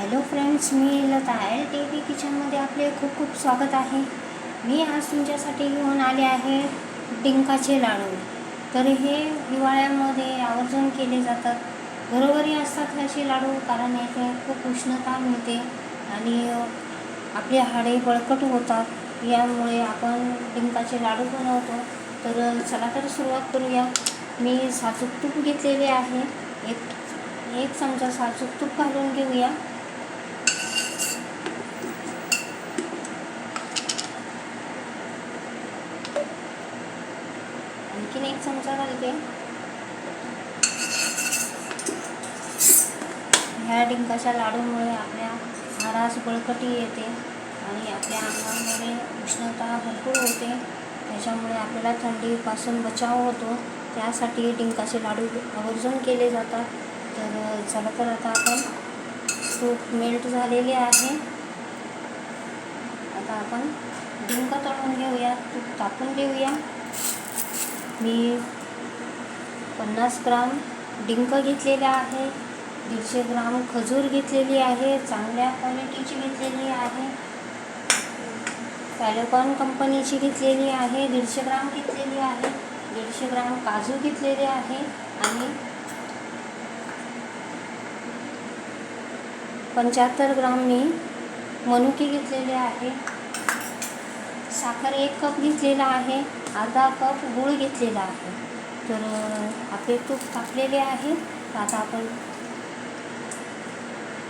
Hello friends, मी Lata LTV किचनमध्ये आपले खूप खूप स्वागत आहे. मी आज तुमच्यासाठी घेऊन आले आहे डिंकाचे लाडू. तर हे हिवाळ्यामध्ये आवर्जून केले जातात. घरोघरी असतात असे लाडू, कारण याचे खूप उष्णता मिळते आणि आपले हाडे बळकट होतात. यामुळे आपण डिंकाचे लाडू बनवतो. तर चला तर सुरुवात करूया. मी साजूक तूप घेतलेले आहे. एक चमचा साजूक तूप घालून घेऊया. आणखीन एक चमचा घालते. ह्या डिंकाच्या लाडूमुळे आपल्या हाडास बळकटी येते आणि आपल्या अंगामध्ये उष्णता भरपूर होते. त्याच्यामुळे आपल्याला थंडीपासून बचाव होतो. त्यासाठी डिंकाचे लाडू आवर्जून केले जातात. तर चला तर आता आपण तूप मेल्ट झालेले आहे. आता आपण डिंक तळून घेऊया. तूप तापून घेऊया. मी 50 ग्राम डिंक घेतलेला आहे. 150 ग्राम खजूर घेतलेली आहे, चांगल्या क्वालिटीची घेतलेली आहे. पॅलोकॉन कंपनीची घेतलेली आहे. 150 ग्राम घेतलेली आहे. 150 ग्राम काजू घेतलेले आहे आणि 75 ग्राम मी मनुके घेतलेले आहे. साखर 1 कप घेतलेला आहे. अर्धा कप गूळ घेतलेला आहे. तर आपले तूप तापलेले आहे. आता आपण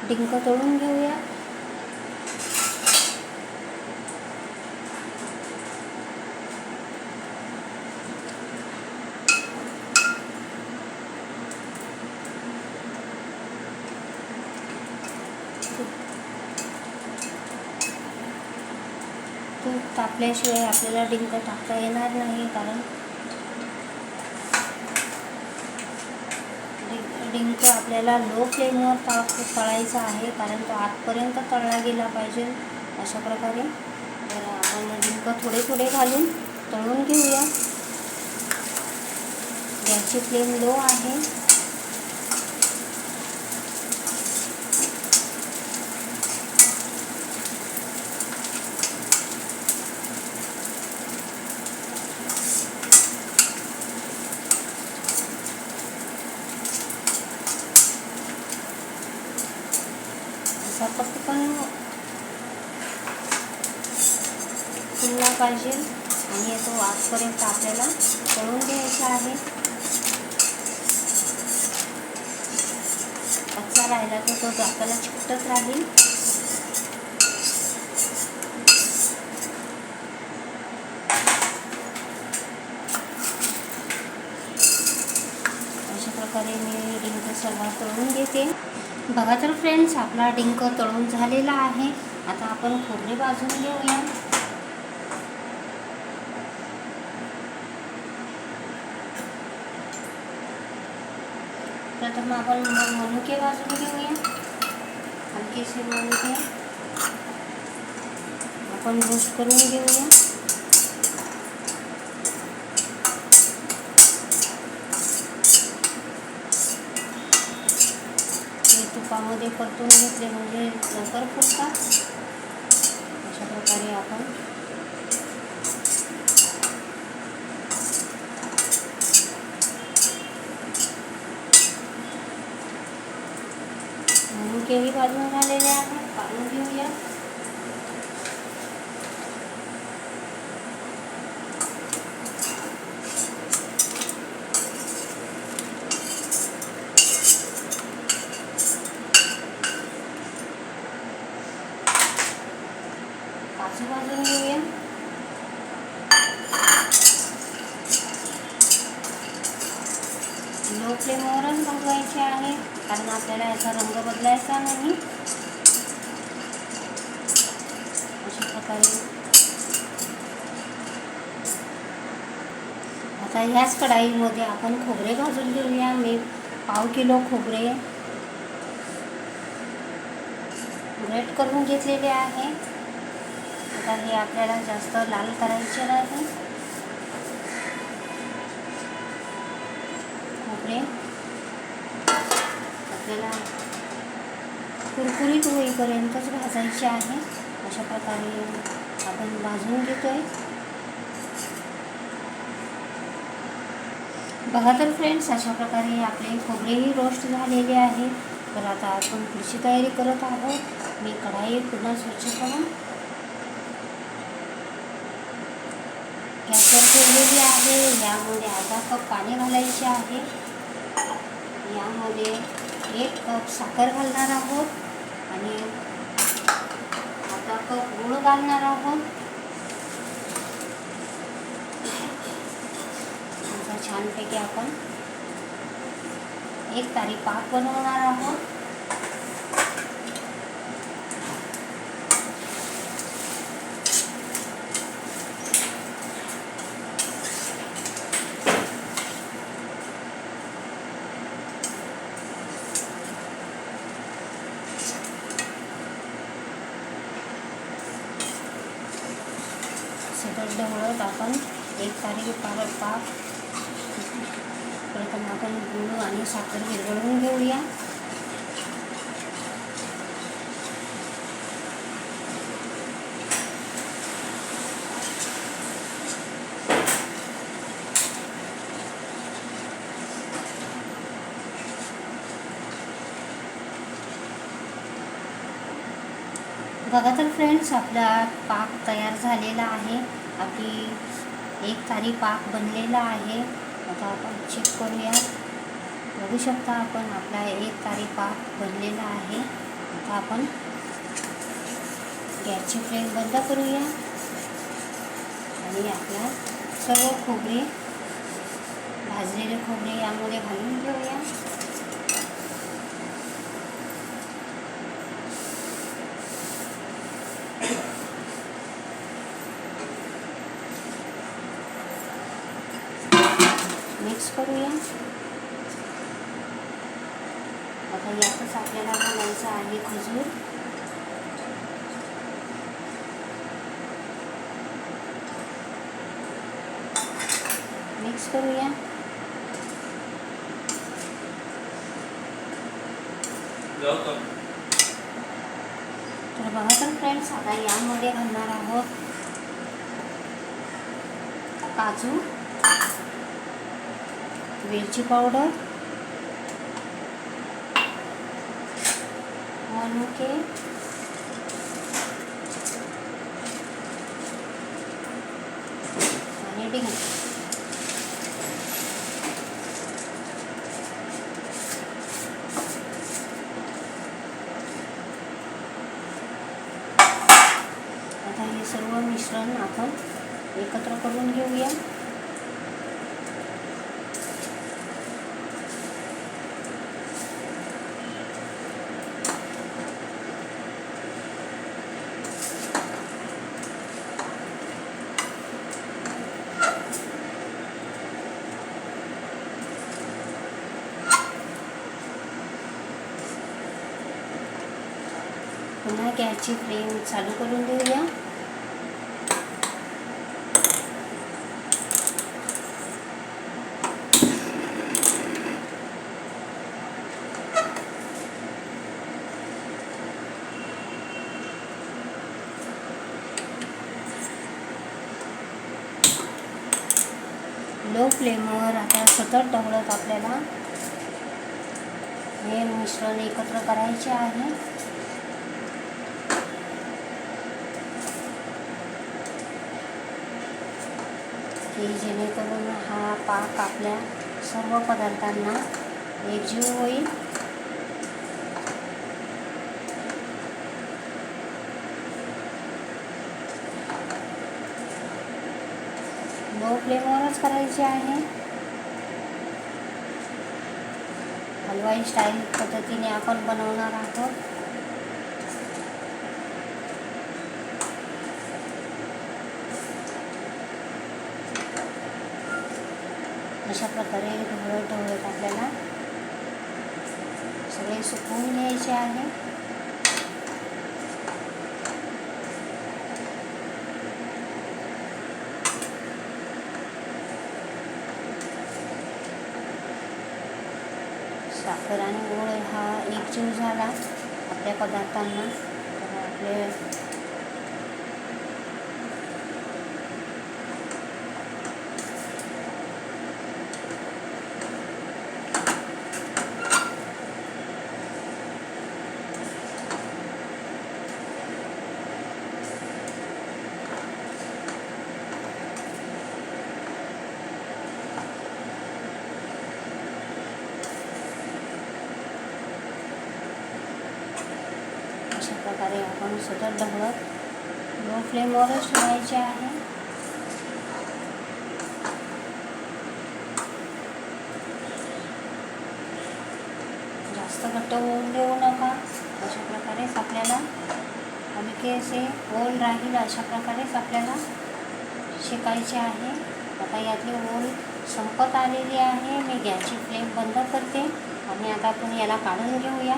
डिंक तळून घेऊया. तूप तापल्याशिवाय आपल्याला डिंक टाकता येणार नाही, कारण डिंक आपल्याला लो फ्लेमवर तळायचा आहे, कारण तो आतपर्यंत तळला गेला पाहिजे अशा प्रकारे. तर आपण डिंक थोडे थोडे घालून तळून घेऊया. गॅसची फ्लेम लो आहे. पटकन फुलला पाहिजे आणि तो आजपर्यंत आपल्याला तळून घ्यायचा आहे. कच्चा राहिला तर तो दाताला चिकटत राहील. अशा प्रकारे मी डिंक सर्व तळून घेते. बघा तर फ्रेंड्स, आपला डिंक तळून झालेला आहे. आता आपण खोबरे भाजून घेऊया. प्रथम आपण मनुके भाजून घेऊया. हलकेसे मनुके आपण रोस्ट करून घेऊया. तुपामध्ये परतून घेतले म्हणजे लवकर फुलतात. अशा प्रकारे आपण मनुकेही भाजून झालेले आहेत. काढून घेऊया. काजू भाजून घेऊया. लो फ्लेमवरच भाजवायचे आहे, कारण आपल्याला याचा रंग बदलायचा नाही. अशा प्रकारे आता ह्याच कढाईमध्ये आपण खोबरे भाजून घेऊया. मी 1/2 किलो खोबरे ग्रेट करून घेतलेले आहे. आता हे आपल्याला जास्त लाल करायचे नाही. खोबरे आपल्याला कुरकुरीत होईपर्यंतच भाजायचे आहे. अशा प्रकारे आपण भाजून घेतोय. बघा तर फ्रेंड्स, अशा प्रकारे आपले खोबरेही रोस्ट झालेले आहे. तर आता आपण पुढची तयारी करत आहोत. मी कढाई पुन्हा स्वच्छ करून गॅसवर ठेवलेली आहे. यामध्ये अर्धा कप पाणी घालायचे आहे. यामध्ये 1 कप साखर घालणार आहोत आणि अर्धा कप गूळ घालणार आहोत. आता छानपैकी आपण 1 तारी पाक बनवणार आहोत. सतत ढवळत आपण 1 तारी पाक प्रथम आपण गूळ आणि साखर विरघळवून घेऊया. बघा तर फ्रेंड्स, आपला पाक तयार झालेला आहे. आपली 1 तारी पाक बनलेला आहे. आता आपण चेक करूया. बघू शकता आपण आपला 1 तारी पाक बनलेला आहे. आता आपण गॅसची फ्लेम बंद करूया आणि आपला सर्व खोबरे, भाजलेले खोबरे यामध्ये घालून घेऊया. मिक्स करूया. आता यातच आपल्याला घालायचं आहे खजूर. मिक्स करूया. तर बघा तर फ्रेंड्स, आता यामध्ये घालणार आहोत काजू, वेलची पावडर, मनुके, आणि डिंक. आता हे सर्व मिश्रण आपण एकत्र करून घेऊया. पुन्हा गॅसची फ्लेम चालू करून देऊया. लो फ्लेमवर आता सतत ढवळत आपल्याला हे मिश्रण एकत्र करायचे आहे. की जेणेकरून हा पाक आपल्या सर्व पदार्थांना एकजीव होईल. लो फ्लेमवरच करायचे आहे. हलवाई स्टाईल पद्धतीने आपण बनवणार आहोत. अशा प्रकारे ढवळत ढवळत आपल्याला सगळे सुकवून घ्यायचे आहे. साखर आणि गूळ हा एकजीव झाला. आपल्या पदार्थांना. तर आपले अशा प्रकारे आपण सतत ढवळत लो फ्लेमवरच ठेवायचे आहे. जास्त घट्ट होऊन देऊ नका. अशा प्रकारेच आपल्याला हलके असे ओल राहील अशा प्रकारेच आपल्याला शेकायचे आहे. आता यातली ओल संपत आलेली आहे. मी गॅसची फ्लेम बंद करते आणि आता आपण याला काढून घेऊया.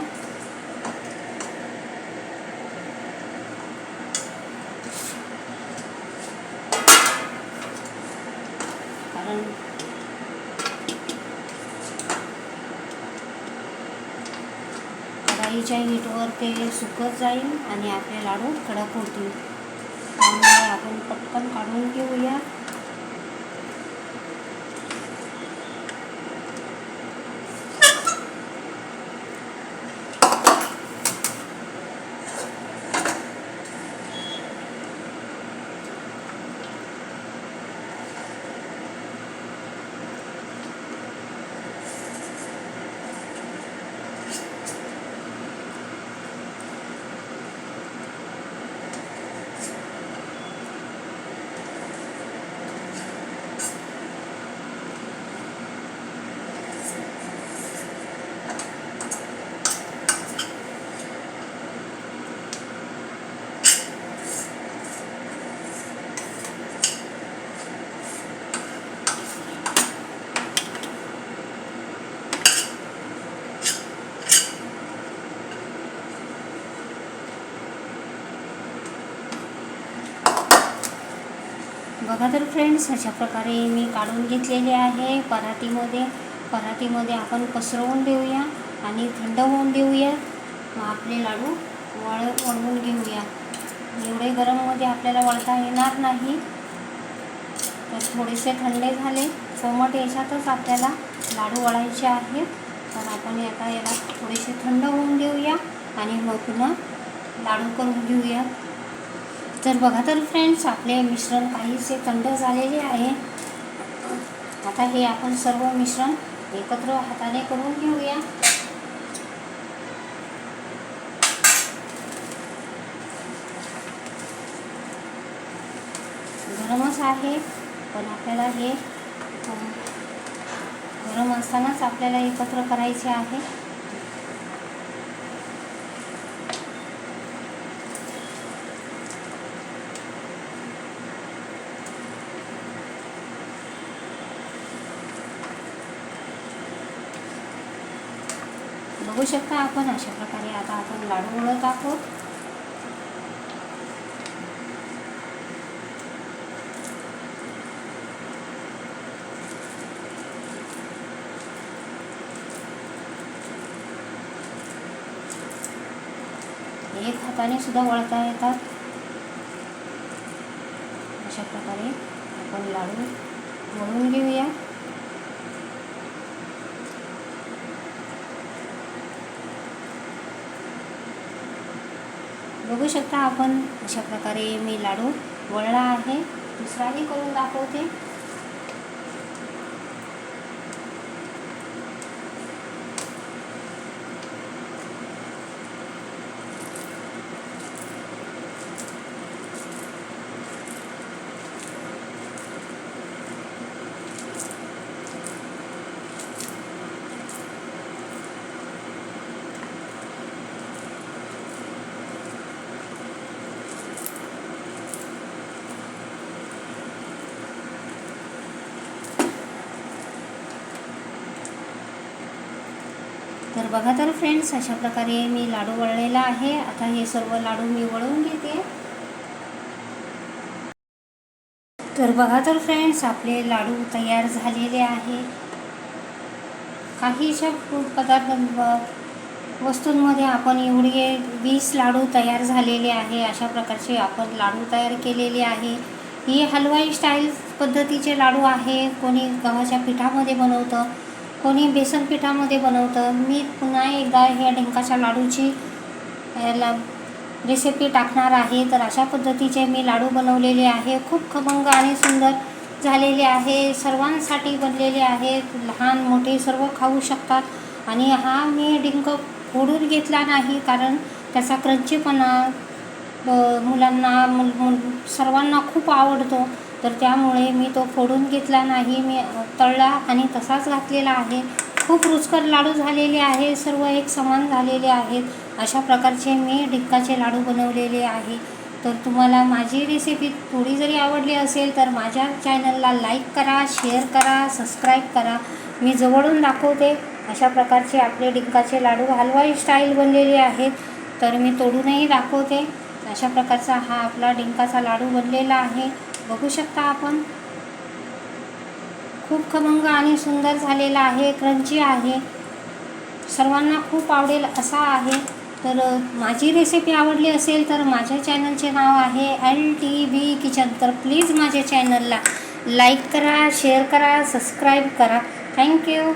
कारण कढाईच्या हीटवर ते सुकत जाईल आणि आपले लाडू कडक होतील. त्यामुळे आपण पटकन काढून घेऊया. बघा तर फ्रेंड्स, अशा प्रकारे मी काढून घेतलेले आहे परातीमध्ये आपण पसरवून देऊया आणि थंड होऊन देऊया. मग आपले लाडू वळवून घेऊया. एवढे गरममध्ये आपल्याला वळता येणार नाही. तर थोडेसे थंडे झाले कोमट याच्यातच आपल्याला लाडू वळायचे आहेत. तर आपण आता याला थोडेसे थंड होऊन देऊया आणि मग पुन्हा लाडू करून घेऊया. तर बघा तर फ्रेंड्स, आपले मिश्रण काहीसे थंड झालेले आहे. आता हे आपण सर्व मिश्रण एकत्र हाताने करून घेऊया. गरमच आहे, पण आपल्याला हे गरम असतानाच आपल्याला एकत्र करायचे आहे. बघू शकता आपण अशा प्रकारे आता आपण लाडू वळत आहोत. एक हाताने सुद्धा वळता येतात. अशा प्रकारे आपण लाडू वळून घेऊया. बघू शकता आपण अशा प्रकारे मी लाडू वळला आहे. दुसराही करून दाखवते. तर बघा तर फ्रेंड्स, अशा प्रकारे मी लाडू वळलेला आहे. आता हे सर्व लाडू मी वळून घेते. तर बघा तर फ्रेंड्स, आपले लाडू तयार झालेले आहे. काहीशा पदार्थ वस्तूंमध्ये आपण एवढे 20 लाडू तयार झालेले आहे. अशा प्रकारचे आपण लाडू तयार केलेले आहे. ही हलवाई स्टाईल पद्धतीचे लाडू आहे. कोणी गव्हाच्या पिठामध्ये बनवतं, कोणी बेसन पिठामध्ये बनवतं. मी पुन्हा एकदा ह्या डिंकाच्या लाडूची रेसिपी टाकणार आहे. तर अशा पद्धतीचे मी लाडू बनवलेले आहे. खूप खमंग आणि सुंदर झालेले आहे. सर्वांसाठी बनलेले आहेत. लहान मोठे सर्व खाऊ शकतात. आणि हा मी डिंक फोडून घेतला नाही, कारण त्याचा क्रंचीपणा मुलांना सर्वांना खूप आवडतो. तर त्यामुळे मी तो फोडून घेतला नाही. मी तळला आणि तसाच घातलेला आहे. खूप रुचकर लाडू झालेले आहे. सर्व एक समान झालेले आहेत. अशा प्रकारचे मी डिंकाचे लाडू बनवलेले आहे. तर तुम्हाला माझी रेसिपी थोडी जरी आवडली असेल तर माझ्या चॅनलला लाईक करा, शेअर करा, सबस्क्राईब करा. मी जवळून दाखवते. अशा प्रकारचे आपले डिंकाचे लाडू हलवाई स्टाईल बनलेले आहेत. तर मी तोडूनही दाखवते. अशा प्रकारचा हा आपला डिंकाचा लाडू बनलेला आहे. बघू शकता आपण. खूप खमंग आणि सुंदर झालेला आहे. क्रंची आहे. सर्वांना खूप आवडेल असा आहे. तर माझी रेसिपी आवडली असेल तर माझ्या चॅनलचे नाव आहे LTV किचन. तर प्लीज माझ्या चॅनलला लाईक करा, शेअर करा, सबस्क्राईब करा. थँक्यू.